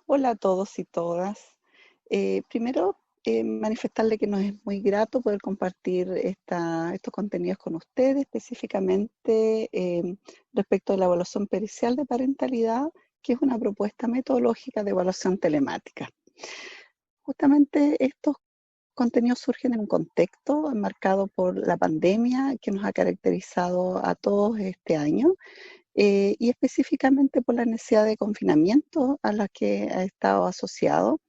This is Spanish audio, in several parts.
Hola a todos y todas. Primero, manifestarle que nos es muy grato poder compartir estos contenidos con ustedes, específicamente respecto a la evaluación pericial de parentalidad, que es una propuesta metodológica de evaluación telemática. Justamente estos contenidos surgen en un contexto marcado por la pandemia que nos ha caracterizado a todos este año y específicamente por la necesidad de confinamiento a la que ha estado asociado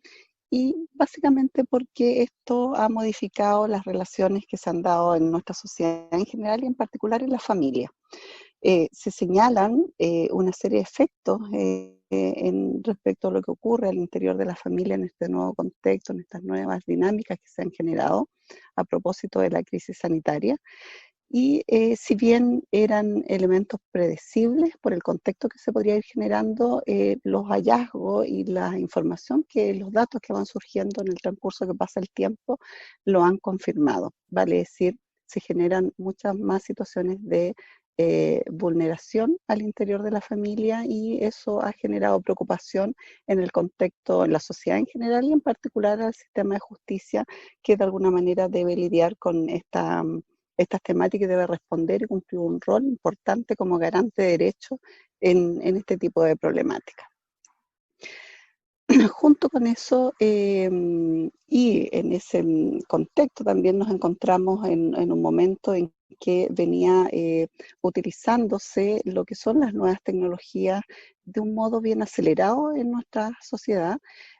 y básicamente porque esto ha modificado las relaciones que se han dado en nuestra sociedad en general y en particular en la familia. Se señalan una serie de efectos respecto a lo que ocurre al interior de la familia en este nuevo contexto, en estas nuevas dinámicas que se han generado a propósito de la crisis sanitaria. Y si bien eran elementos predecibles por el contexto que se podría ir generando, los hallazgos y la información los datos que van surgiendo en el transcurso que pasa el tiempo lo han confirmado. Vale decir, se generan muchas más situaciones de vulneración al interior de la familia y eso ha generado preocupación en el contexto, en la sociedad en general y en particular al sistema de justicia que de alguna manera debe lidiar con estas temáticas y debe responder y cumplir un rol importante como garante de derechos en este tipo de problemáticas. Junto con eso y en ese contexto también nos encontramos en un momento en que venía utilizándose lo que son las nuevas tecnologías de un modo bien acelerado en nuestra sociedad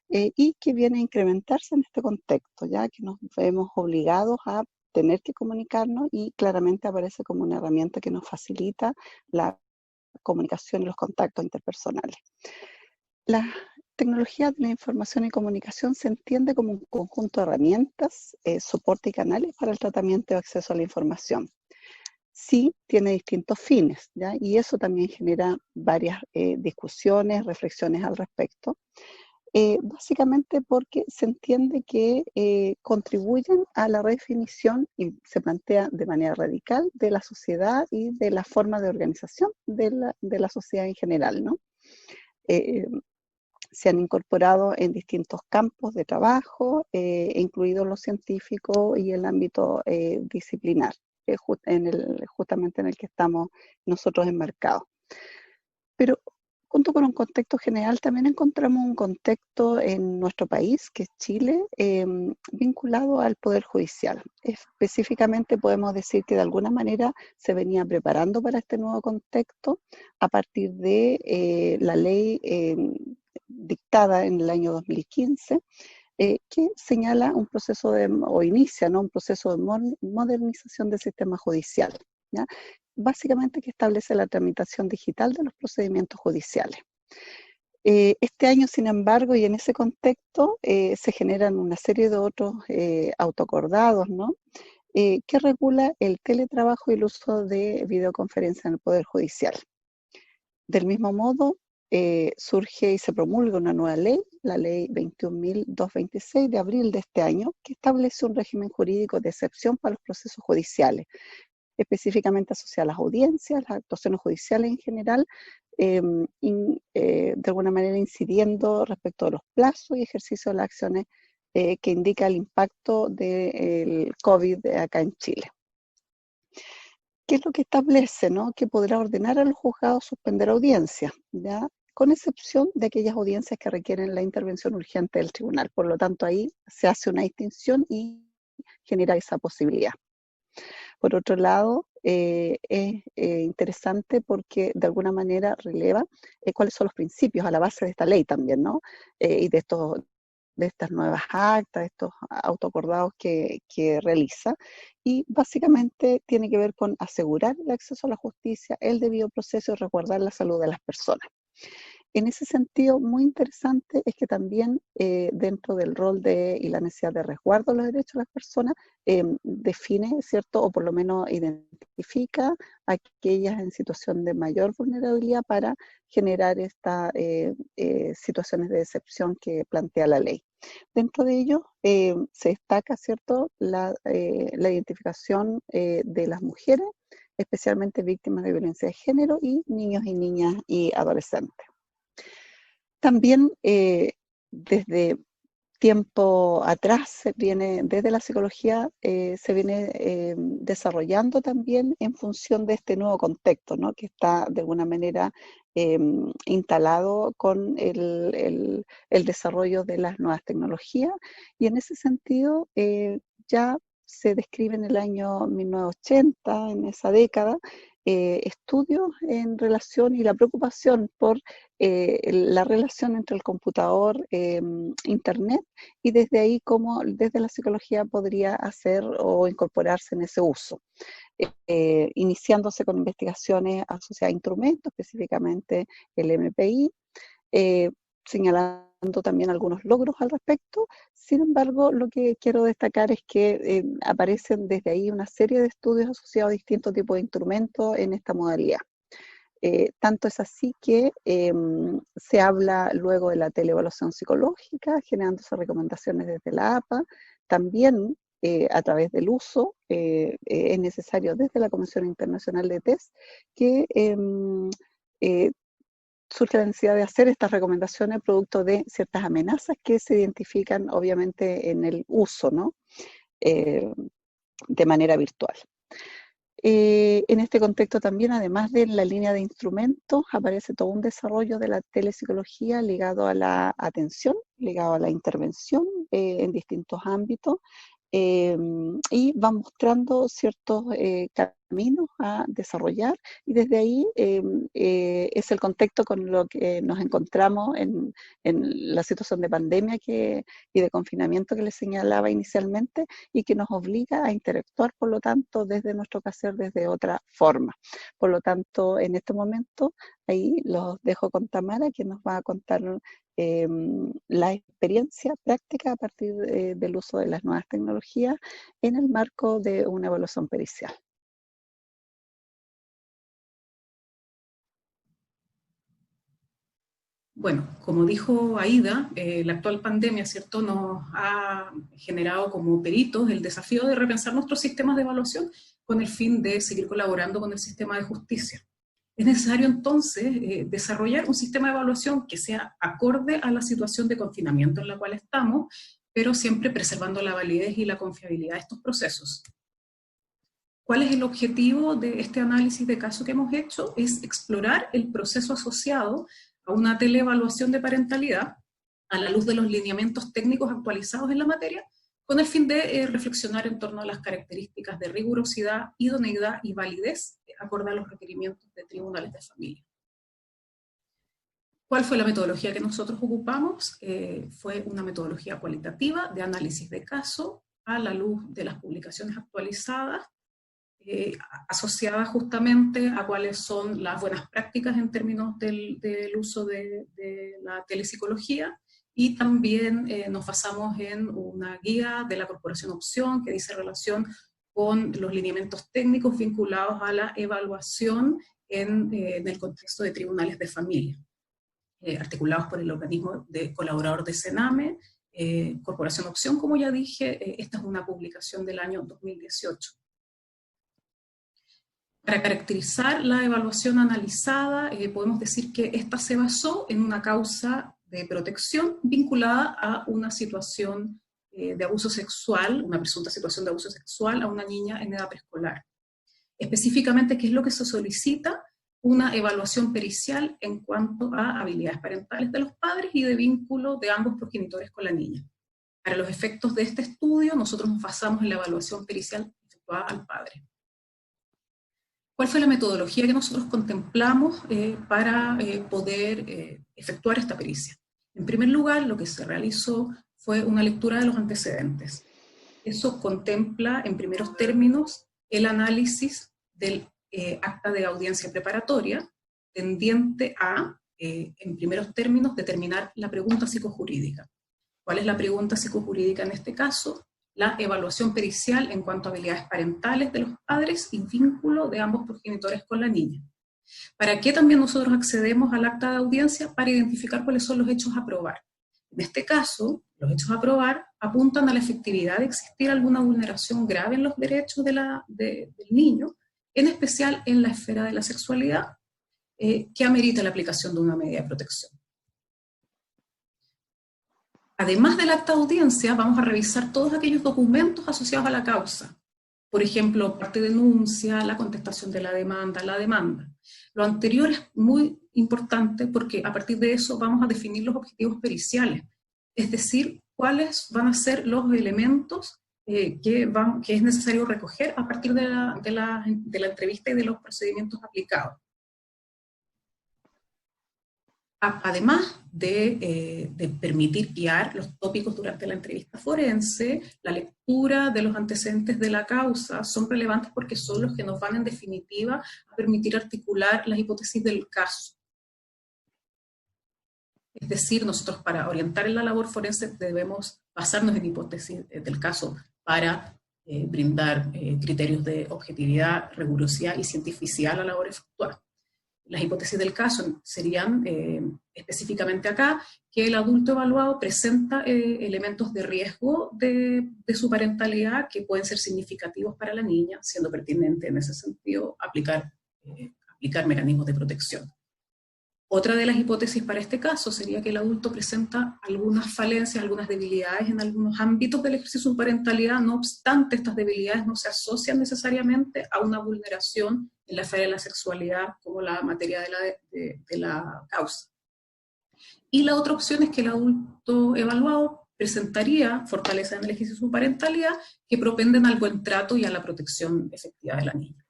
y que viene a incrementarse en este contexto, ya que nos vemos obligados a tener que comunicarnos y claramente aparece como una herramienta que nos facilita la comunicación y los contactos interpersonales. La tecnología de la información y comunicación se entiende como un conjunto de herramientas, soporte y canales para el tratamiento y acceso a la información. Sí tiene distintos fines, ¿ya? Y eso también genera varias discusiones, reflexiones al respecto. Básicamente porque se entiende que contribuyen a la redefinición y se plantea de manera radical de la sociedad y de la forma de organización de la sociedad en general, ¿no? Eh, Se han incorporado en distintos campos de trabajo, incluidos los científicos y el ámbito disciplinar, justamente en el que estamos nosotros enmarcados. Pero junto con un contexto general, también encontramos un contexto en nuestro país, que es Chile, vinculado al Poder Judicial. Específicamente podemos decir que de alguna manera se venía preparando para este nuevo contexto a partir de la ley dictada en el año 2015, que señala un proceso o inicia, ¿no?, un proceso de modernización del sistema judicial, ¿ya? Básicamente que establece la tramitación digital de los procedimientos judiciales. Este año, sin embargo, y en ese contexto, se generan una serie de otros autoacordados, ¿no?, que regula el teletrabajo y el uso de videoconferencia en el Poder Judicial. Del mismo modo, surge y se promulga una nueva ley, la ley 21.226 de abril de este año, que establece un régimen jurídico de excepción para los procesos judiciales, específicamente asociada a las audiencias, las actuaciones judiciales en general, de alguna manera incidiendo respecto a los plazos y ejercicio de las acciones que indica el impacto del COVID acá en Chile. ¿Qué es lo que establece, no? Que podrá ordenar a los juzgados suspender audiencias, ¿ya?, con excepción de aquellas audiencias que requieren la intervención urgente del tribunal. Por lo tanto, ahí se hace una distinción y genera esa posibilidad. Por otro lado, es interesante porque de alguna manera releva cuáles son los principios a la base de esta ley también, ¿no? Y de estas nuevas actas, estos autoacordados que realiza. Y básicamente tiene que ver con asegurar el acceso a la justicia, el debido proceso y resguardar la salud de las personas. En ese sentido, muy interesante es que también dentro del rol y la necesidad de resguardo de los derechos de las personas, define, ¿cierto?, o por lo menos identifica a aquellas en situación de mayor vulnerabilidad para generar estas situaciones de excepción que plantea la ley. Dentro de ello se destaca, ¿cierto?, la identificación de las mujeres, especialmente víctimas de violencia de género, y niños y niñas y adolescentes. También desde tiempo atrás desde la psicología, se viene desarrollando también en función de este nuevo contexto, ¿no? Que está de alguna manera instalado con el desarrollo de las nuevas tecnologías, y en ese sentido ya se describe en el año 1980, en esa década, estudios en relación y la preocupación por la relación entre el computador, Internet, y desde ahí cómo desde la psicología podría hacer o incorporarse en ese uso, iniciándose con investigaciones asociadas a instrumentos, específicamente el MPI, eh, señalando también algunos logros al respecto. Sin embargo, lo que quiero destacar es que aparecen desde ahí una serie de estudios asociados a distintos tipos de instrumentos en esta modalidad. Tanto es así que se habla luego de la teleevaluación psicológica, generándose recomendaciones desde la APA, también a través del uso, es necesario desde la Comisión Internacional de Test que surge la necesidad de hacer estas recomendaciones producto de ciertas amenazas que se identifican obviamente en el uso, ¿no? De manera virtual. En este contexto también, además de la línea de instrumentos, aparece todo un desarrollo de la telepsicología ligado a la atención, ligado a la intervención en distintos ámbitos, y va mostrando ciertos caminos a desarrollar, y desde ahí es el contexto con lo que nos encontramos en la situación de pandemia y de confinamiento que les señalaba inicialmente, y que nos obliga a interactuar, por lo tanto, desde nuestro quehacer desde otra forma. Por lo tanto, en este momento, ahí los dejo con Tamara, que nos va a contar la experiencia práctica a partir del uso de las nuevas tecnologías en el marco de una evaluación pericial. Bueno, como dijo Aida, la actual pandemia, ¿cierto?, nos ha generado como peritos el desafío de repensar nuestros sistemas de evaluación con el fin de seguir colaborando con el sistema de justicia. Es necesario entonces desarrollar un sistema de evaluación que sea acorde a la situación de confinamiento en la cual estamos, pero siempre preservando la validez y la confiabilidad de estos procesos. ¿Cuál es el objetivo de este análisis de caso que hemos hecho? Es explorar el proceso asociado a una teleevaluación de parentalidad a la luz de los lineamientos técnicos actualizados en la materia, con el fin de reflexionar en torno a las características de rigurosidad, idoneidad y validez acorde a los requerimientos de tribunales de familia. ¿Cuál fue la metodología que nosotros ocupamos? Fue una metodología cualitativa de análisis de caso a la luz de las publicaciones actualizadas, asociada justamente a cuáles son las buenas prácticas en términos del uso de la telepsicología, y también nos basamos en una guía de la Corporación Opción que dice relación con los lineamientos técnicos vinculados a la evaluación en el contexto de tribunales de familia, articulados por el organismo de colaborador de CENAME, Corporación Opción, como ya dije. Esta es una publicación del año 2018. Para caracterizar la evaluación analizada, podemos decir que esta se basó en una causa de protección vinculada a una situación de abuso sexual, una presunta situación de abuso sexual a una niña en edad preescolar. Específicamente, ¿qué es lo que se solicita? Una evaluación pericial en cuanto a habilidades parentales de los padres y de vínculo de ambos progenitores con la niña. Para los efectos de este estudio, nosotros nos basamos en la evaluación pericial efectuada al padre. ¿Cuál fue la metodología que nosotros contemplamos para poder efectuar esta pericia? En primer lugar, lo que se realizó fue una lectura de los antecedentes. Eso contempla, en primeros términos, el análisis del acta de audiencia preparatoria, tendiente a, en primeros términos, determinar la pregunta psicojurídica. ¿Cuál es la pregunta psicojurídica en este caso? La evaluación pericial en cuanto a habilidades parentales de los padres y vínculo de ambos progenitores con la niña. ¿Para qué también nosotros accedemos al acta de audiencia? Para identificar cuáles son los hechos a probar. En este caso, los hechos a probar apuntan a la efectividad de existir alguna vulneración grave en los derechos del niño, en especial en la esfera de la sexualidad, que amerita la aplicación de una medida de protección. Además del acta de audiencia, vamos a revisar todos aquellos documentos asociados a la causa. Por ejemplo, parte de denuncia, la contestación de la demanda. Lo anterior es muy importante porque a partir de eso vamos a definir los objetivos periciales, es decir, cuáles van a ser los elementos que es necesario recoger a partir de la entrevista y de los procedimientos aplicados. Además de permitir guiar los tópicos durante la entrevista forense, la lectura de los antecedentes de la causa son relevantes porque son los que nos van en definitiva a permitir articular las hipótesis del caso. Es decir, nosotros para orientar en la labor forense debemos basarnos en hipótesis del caso para brindar criterios de objetividad, rigurosidad y cientificidad a la labor efectuada. Las hipótesis del caso serían, específicamente acá, que el adulto evaluado presenta elementos de riesgo de su parentalidad que pueden ser significativos para la niña, siendo pertinente en ese sentido aplicar mecanismos de protección. Otra de las hipótesis para este caso sería que el adulto presenta algunas falencias, algunas debilidades en algunos ámbitos del ejercicio de su parentalidad, no obstante estas debilidades no se asocian necesariamente a una vulneración en la esfera de la sexualidad como la materia de la causa. Y la otra opción es que el adulto evaluado presentaría fortalezas en el ejercicio de su parentalidad que propenden al buen trato y a la protección efectiva de la niña.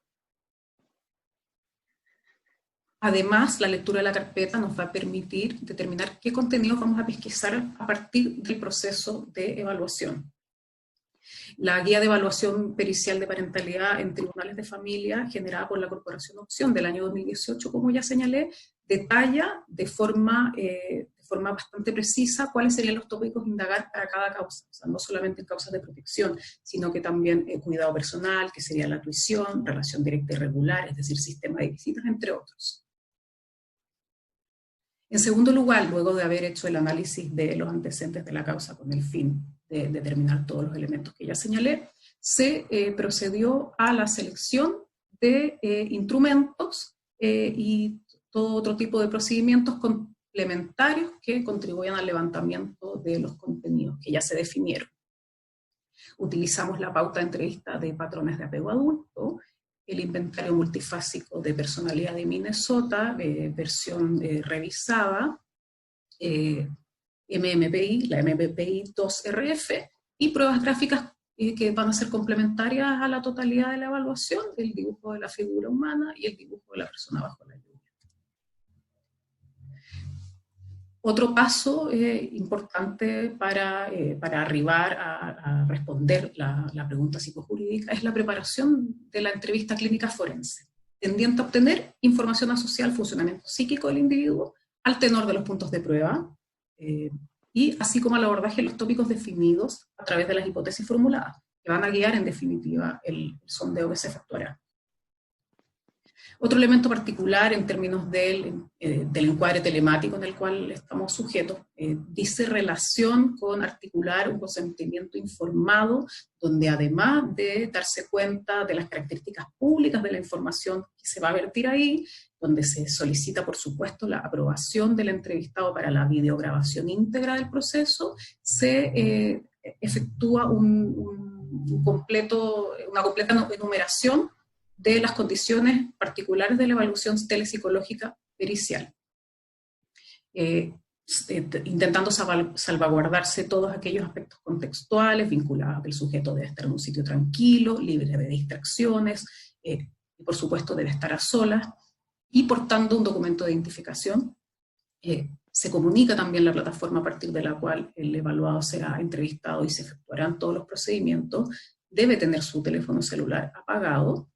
Además, la lectura de la carpeta nos va a permitir determinar qué contenidos vamos a pesquisar a partir del proceso de evaluación. La guía de evaluación pericial de parentalidad en tribunales de familia, generada por la Corporación Opción del año 2018, como ya señalé, detalla de forma bastante precisa cuáles serían los tópicos a indagar para cada causa. O sea, no solamente en causas de protección, sino que también cuidado personal, que sería la tuición, relación directa y regular, es decir, sistema de visitas, entre otros. En segundo lugar, luego de haber hecho el análisis de los antecedentes de la causa con el fin de determinar todos los elementos que ya señalé, se procedió a la selección de instrumentos y todo otro tipo de procedimientos complementarios que contribuyan al levantamiento de los contenidos que ya se definieron. Utilizamos la pauta de entrevista de patrones de apego adulto, el inventario multifásico de personalidad de Minnesota, versión revisada, MMPI, la MMPI 2RF, y pruebas gráficas que van a ser complementarias a la totalidad de la evaluación, el dibujo de la figura humana y el dibujo de la persona bajo la lluvia. Otro paso importante para arribar a responder la pregunta psicojurídica es la preparación de la entrevista clínica forense, tendiente a obtener información asociada al funcionamiento psíquico del individuo, al tenor de los puntos de prueba, y así como al abordaje de los tópicos definidos a través de las hipótesis formuladas, que van a guiar en definitiva el sondeo que se efectuará. Otro elemento particular en términos del encuadre telemático en el cual estamos sujetos, dice relación con articular un consentimiento informado, donde además de darse cuenta de las características públicas de la información que se va a vertir ahí, donde se solicita por supuesto la aprobación del entrevistado para la videograbación íntegra del proceso, se efectúa una completa enumeración de las condiciones particulares de la evaluación telepsicológica pericial, intentando salvaguardarse todos aquellos aspectos contextuales vinculados a que el sujeto debe estar en un sitio tranquilo, libre de distracciones, y por supuesto debe estar a solas, y portando un documento de identificación. Se comunica también la plataforma a partir de la cual el evaluado será entrevistado y se efectuarán todos los procedimientos, debe tener su teléfono celular apagado.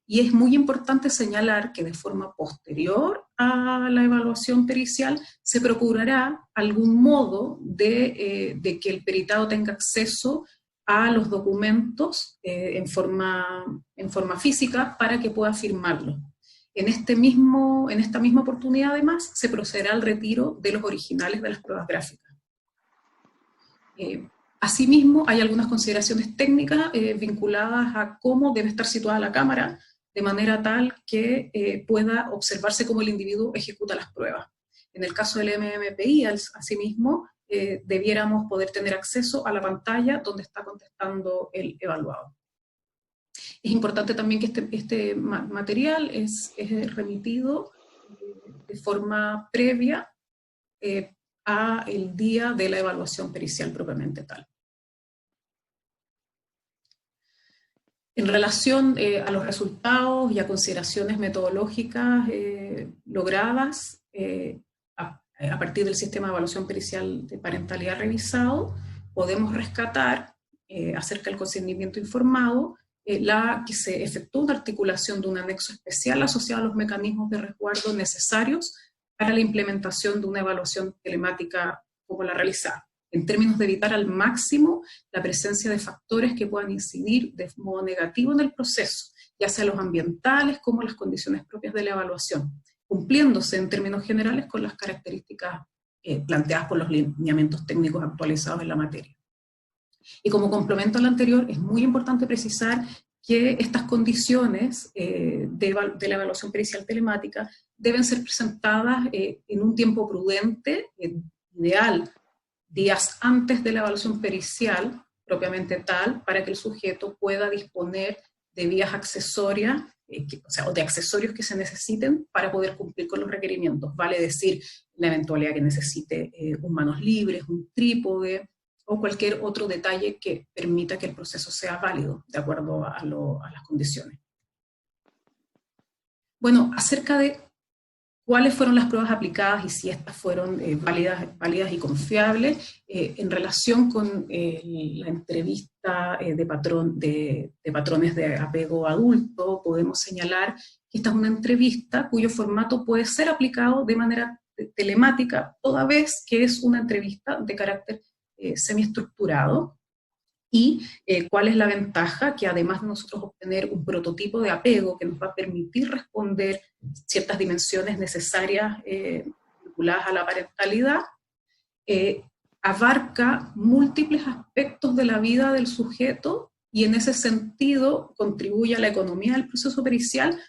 Y es muy importante señalar que de forma posterior a la evaluación pericial se procurará algún modo de que el peritado tenga acceso a los documentos en forma física para que pueda firmarlos. En esta misma oportunidad además se procederá al retiro de los originales de las pruebas gráficas. Asimismo, hay algunas consideraciones técnicas vinculadas a cómo debe estar situada la cámara, de manera tal que pueda observarse cómo el individuo ejecuta las pruebas. En el caso del MMPI, asimismo, debiéramos poder tener acceso a la pantalla donde está contestando el evaluado. Es importante también que este material es remitido de forma previa a el día de la evaluación pericial propiamente tal. En relación a los resultados y a consideraciones metodológicas logradas a partir del sistema de evaluación pericial de parentalidad revisado, podemos rescatar acerca del consentimiento informado que se efectúa una articulación de un anexo especial asociado a los mecanismos de resguardo necesarios para la implementación de una evaluación telemática como la realizada, en términos de evitar al máximo la presencia de factores que puedan incidir de modo negativo en el proceso, ya sea los ambientales como las condiciones propias de la evaluación, cumpliéndose en términos generales con las características planteadas por los lineamientos técnicos actualizados en la materia. Y como complemento al anterior, es muy importante precisar que estas condiciones de la evaluación pericial telemática deben ser presentadas en un tiempo prudente, ideal, días antes de la evaluación pericial, propiamente tal, para que el sujeto pueda disponer de vías accesorias, o de accesorios que se necesiten para poder cumplir con los requerimientos. Vale decir, la eventualidad que necesite manos libres, un trípode, o cualquier otro detalle que permita que el proceso sea válido, de acuerdo a las condiciones. Bueno, acerca de cuáles fueron las pruebas aplicadas y si estas fueron válidas y confiables, en relación con la entrevista de patrones de apego adulto, podemos señalar que esta es una entrevista cuyo formato puede ser aplicado de manera telemática, toda vez que es una entrevista de carácter semiestructurado. Y cuál es la ventaja, que además de nosotros obtener un prototipo de apego que nos va a permitir responder ciertas dimensiones necesarias vinculadas a la parentalidad, abarca múltiples aspectos de la vida del sujeto y en ese sentido contribuye a la economía del proceso pericial,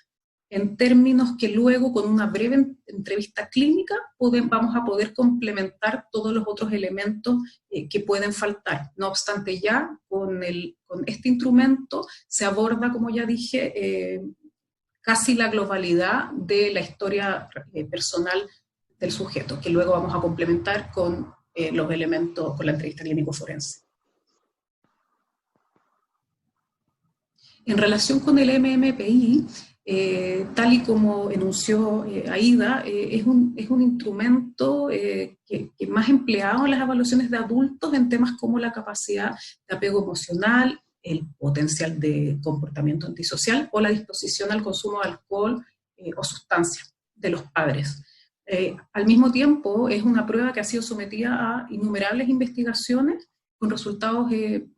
en términos que luego con una breve entrevista clínica vamos a poder complementar todos los otros elementos que pueden faltar. No obstante, ya con este instrumento se aborda, como ya dije, casi la globalidad de la historia personal del sujeto, que luego vamos a complementar con los elementos, con la entrevista clínico-forense. En relación con el MMPI, tal y como enunció Aida, es un instrumento que más empleado en las evaluaciones de adultos en temas como la capacidad de apego emocional, el potencial de comportamiento antisocial o la disposición al consumo de alcohol o sustancias de los padres. Al mismo tiempo, es una prueba que ha sido sometida a innumerables investigaciones con resultados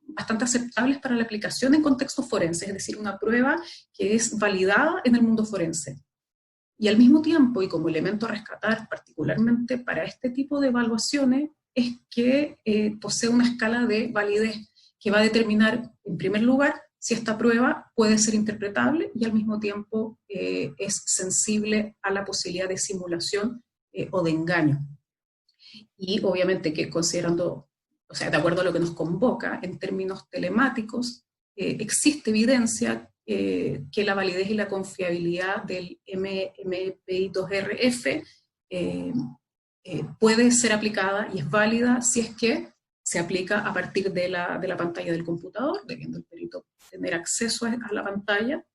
bastante aceptables para la aplicación en contextos forenses, es decir, una prueba que es validada en el mundo forense. Y al mismo tiempo, y como elemento a rescatar particularmente para este tipo de evaluaciones, es que posee una escala de validez que va a determinar, en primer lugar, si esta prueba puede ser interpretable y al mismo tiempo es sensible a la posibilidad de simulación o de engaño. Y obviamente que considerando, o sea, de acuerdo a lo que nos convoca en términos telemáticos, existe evidencia que la validez y la confiabilidad del MMPI-2RF puede ser aplicada y es válida si es que se aplica a partir de la pantalla del computador, debiendo el perito tener acceso a la pantalla,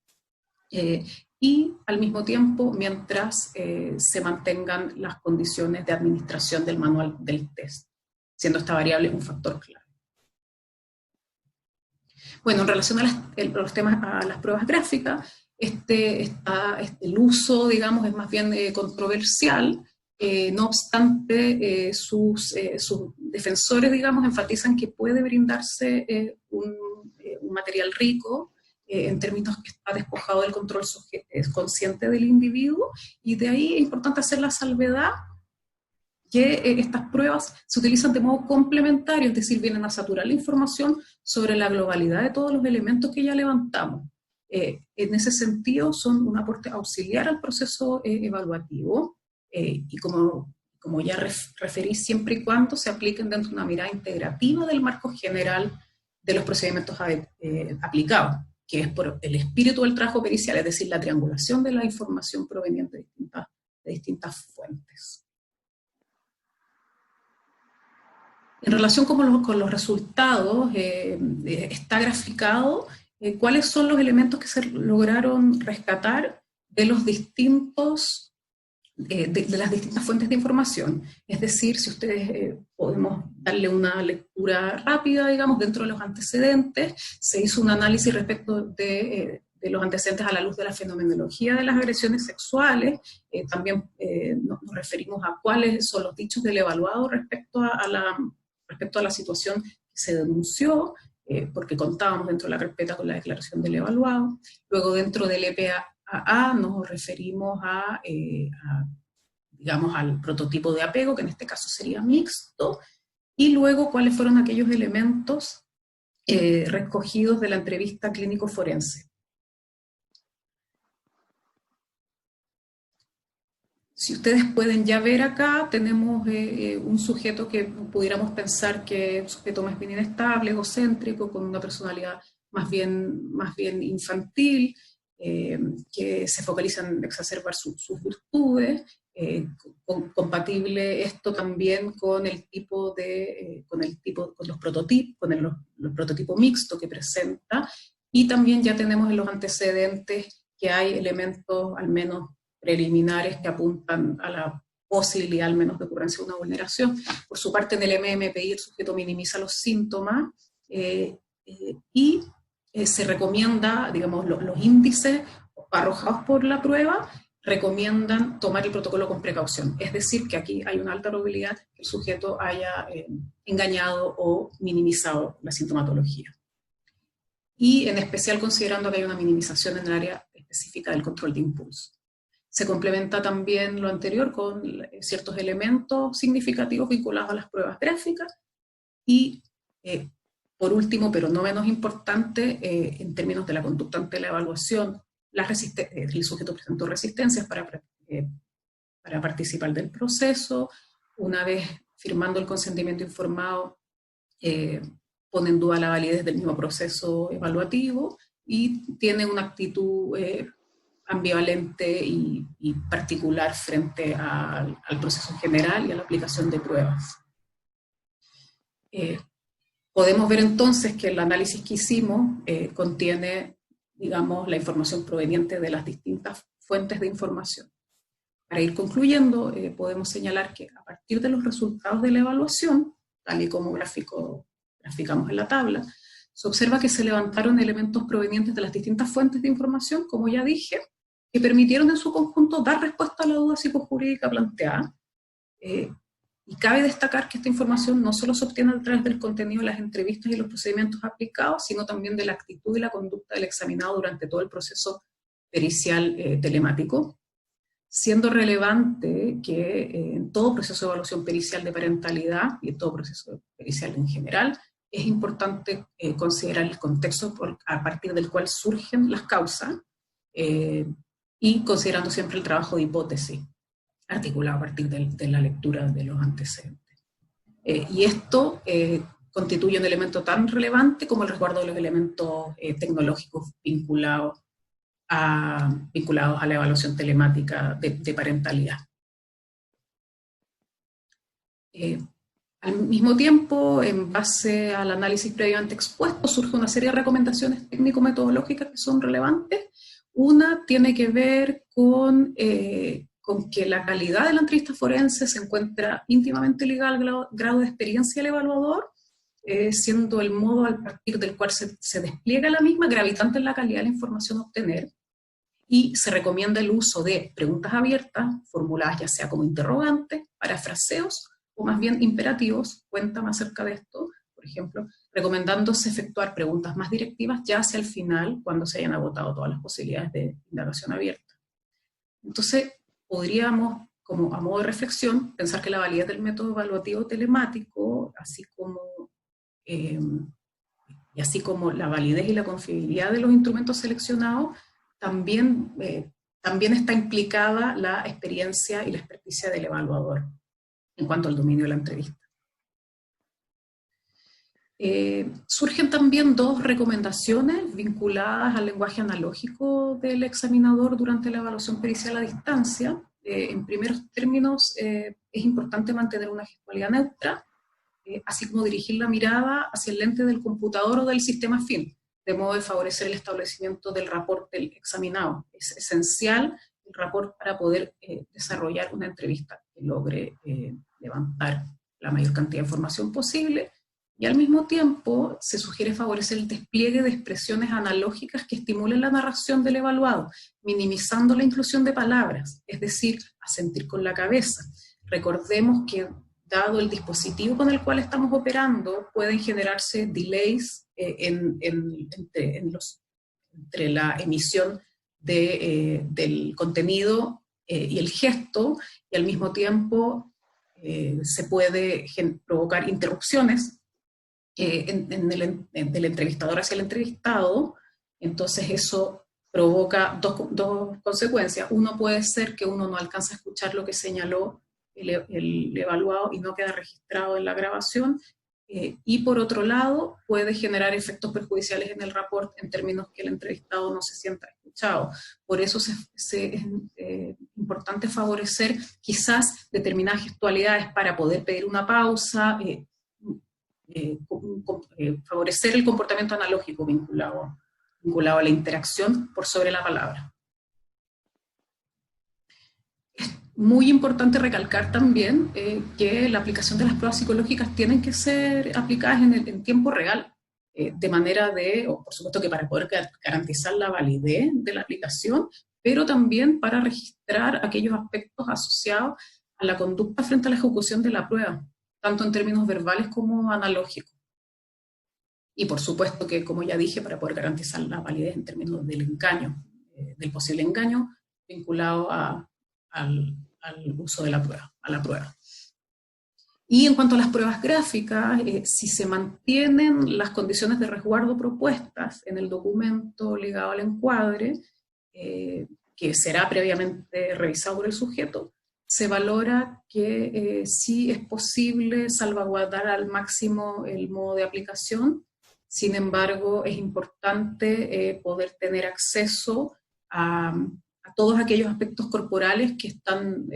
y al mismo tiempo mientras se mantengan las condiciones de administración del manual del test, siendo esta variable un factor clave. Bueno, en relación a los temas, a las pruebas gráficas, el uso, digamos, es más bien controversial. No obstante, sus defensores, digamos, enfatizan que puede brindarse un material rico en términos que está despojado del control consciente del individuo, y de ahí es importante hacer la salvedad que estas pruebas se utilizan de modo complementario, es decir, vienen a saturar la información sobre la globalidad de todos los elementos que ya levantamos. En ese sentido, son un aporte auxiliar al proceso evaluativo, y como como ya referí, siempre y cuando se apliquen dentro de una mirada integrativa del marco general de los procedimientos aplicados, que es por el espíritu del trabajo pericial, es decir, la triangulación de la información proveniente de distintas fuentes. En relación con los resultados, está graficado cuáles son los elementos que se lograron rescatar de los distintos de las distintas fuentes de información. Es decir, si ustedes podemos darle una lectura rápida, digamos, dentro de los antecedentes, se hizo un análisis respecto de los antecedentes a la luz de la fenomenología de las agresiones sexuales, también nos referimos a cuáles son los dichos del evaluado respecto a la situación que se denunció, porque contábamos dentro de la carpeta con la declaración del evaluado. Luego dentro del EPA nos referimos digamos, al prototipo de apego, que en este caso sería mixto, y luego cuáles fueron aquellos elementos recogidos de la entrevista clínico-forense. Si ustedes pueden ya ver acá, tenemos un sujeto que pudiéramos pensar que es un sujeto más bien inestable, egocéntrico, con una personalidad más bien infantil, que se focaliza en exacerbar sus virtudes, compatible esto también con el prototipo mixto que presenta, y también ya tenemos en los antecedentes que hay elementos al menos preliminares que apuntan a la posibilidad al menos de ocurrencia de una vulneración. Por su parte, en el MMPI el sujeto minimiza los síntomas y se recomienda, digamos, los índices arrojados por la prueba recomiendan tomar el protocolo con precaución. Es decir, que aquí hay una alta probabilidad que el sujeto haya engañado o minimizado la sintomatología. Y en especial considerando que hay una minimización en el área específica del control de impulso. Se complementa también lo anterior con ciertos elementos significativos vinculados a las pruebas gráficas y por último, pero no menos importante, en términos de la conducta ante la evaluación, el sujeto presentó resistencias para participar del proceso. Una vez firmando el consentimiento informado, pone en duda la validez del mismo proceso evaluativo y tiene una actitud ambivalente y particular frente al proceso en general y a la aplicación de pruebas. Podemos ver entonces que el análisis que hicimos contiene, digamos, la información proveniente de las distintas fuentes de información. Para ir concluyendo, podemos señalar que a partir de los resultados de la evaluación, tal y como graficamos en la tabla, se observa que se levantaron elementos provenientes de las distintas fuentes de información, como ya dije, que permitieron en su conjunto dar respuesta a la duda psicojurídica planteada. Y cabe destacar que esta información no solo se obtiene a través del contenido de las entrevistas y los procedimientos aplicados, sino también de la actitud y la conducta del examinado durante todo el proceso pericial telemático, siendo relevante que en todo proceso de evaluación pericial de parentalidad y en todo proceso pericial en general, es importante considerar el contexto a partir del cual surgen las causas y considerando siempre el trabajo de hipótesis articulado a partir de la lectura de los antecedentes. Y esto constituye un elemento tan relevante como el resguardo de los elementos tecnológicos vinculados a la evaluación telemática de parentalidad. Al mismo tiempo, en base al análisis previamente expuesto, surge una serie de recomendaciones técnico-metodológicas que son relevantes. Una tiene que ver con que la calidad de la entrevista forense se encuentra íntimamente ligada al grado de experiencia del evaluador, siendo el modo a partir del cual se despliega la misma gravitante en la calidad de la información a obtener, y se recomienda el uso de preguntas abiertas, formuladas ya sea como interrogantes, parafraseos, o más bien imperativos. Cuéntame acerca de esto, por ejemplo, recomendándose efectuar preguntas más directivas ya hacia el final, cuando se hayan agotado todas las posibilidades de indagación abierta. Entonces, podríamos, como a modo de reflexión, pensar que la validez del método evaluativo telemático, así como la validez y la confiabilidad de los instrumentos seleccionados, también está implicada la experiencia y la experticia del evaluador. en cuanto al dominio de la entrevista. Surgen también dos recomendaciones vinculadas al lenguaje analógico del examinador durante la evaluación pericial a distancia. En primeros términos, es importante mantener una gestualidad neutra, así como dirigir la mirada hacia el lente del computador o del sistema fin, de modo de favorecer el establecimiento del rapport del examinado. Es esencial el rapport para poder desarrollar una entrevista que logre levantar la mayor cantidad de información posible. Y al mismo tiempo se sugiere favorecer el despliegue de expresiones analógicas que estimulen la narración del evaluado, minimizando la inclusión de palabras, es decir, asentir con la cabeza. Recordemos que, dado el dispositivo con el cual estamos operando, pueden generarse delays entre la emisión del contenido y el gesto, y al mismo tiempo se puede provocar interrupciones del entrevistador hacia el entrevistado. Entonces eso provoca dos consecuencias. Uno puede ser que uno no alcanza a escuchar lo que señaló el evaluado y no queda registrado en la grabación, y por otro lado puede generar efectos perjudiciales en el rapport en términos que el entrevistado no se sienta escuchado. Por eso es importante favorecer quizás determinadas gestualidades para poder pedir una pausa, favorecer el comportamiento analógico vinculado a la interacción por sobre la palabra. Es muy importante recalcar también que la aplicación de las pruebas psicológicas tienen que ser aplicadas en tiempo real, de manera por supuesto que para poder garantizar la validez de la aplicación, pero también para registrar aquellos aspectos asociados a la conducta frente a la ejecución de la prueba, tanto en términos verbales como analógicos. Y por supuesto que, como ya dije, para poder garantizar la validez en términos del engaño, del posible engaño vinculado al uso de la prueba, Y en cuanto a las pruebas gráficas, si se mantienen las condiciones de resguardo propuestas en el documento ligado al encuadre, que será previamente revisado por el sujeto, se valora que sí es posible salvaguardar al máximo el modo de aplicación. Sin embargo, es importante poder tener acceso a todos aquellos aspectos corporales que están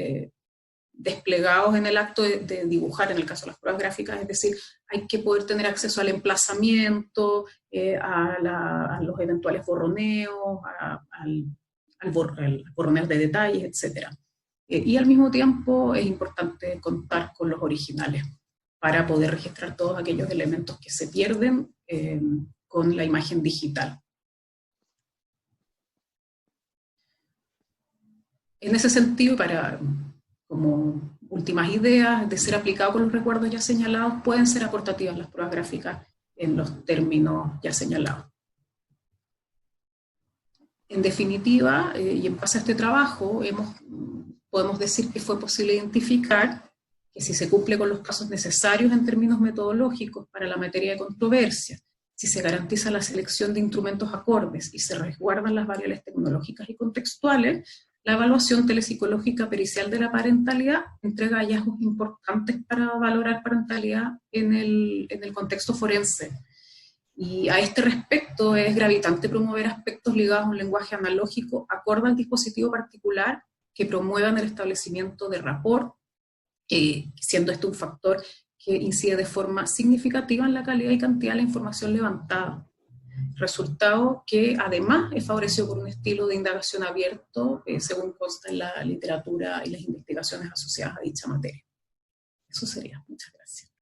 desplegados en el acto de dibujar, en el caso de las pruebas gráficas, es decir, hay que poder tener acceso al emplazamiento, a los eventuales borroneos, al borroneo de detalles, etc. Y al mismo tiempo es importante contar con los originales para poder registrar todos aquellos elementos que se pierden con la imagen digital. En ese sentido, como últimas ideas, de ser aplicado con los recuerdos ya señalados, pueden ser aportativas las pruebas gráficas en los términos ya señalados. En definitiva, y en base a este trabajo, podemos decir que fue posible identificar que si se cumple con los pasos necesarios en términos metodológicos para la materia de controversia, si se garantiza la selección de instrumentos acordes y se resguardan las variables tecnológicas y contextuales, la evaluación telepsicológica pericial de la parentalidad entrega hallazgos importantes para valorar parentalidad en el contexto forense. Y a este respecto es gravitante promover aspectos ligados a un lenguaje analógico acorde al dispositivo particular que promuevan el establecimiento de rapport, siendo este un factor que incide de forma significativa en la calidad y cantidad de la información levantada. Resultado que además es favorecido por un estilo de indagación abierto, según consta en la literatura y las investigaciones asociadas a dicha materia. Eso sería. Muchas gracias.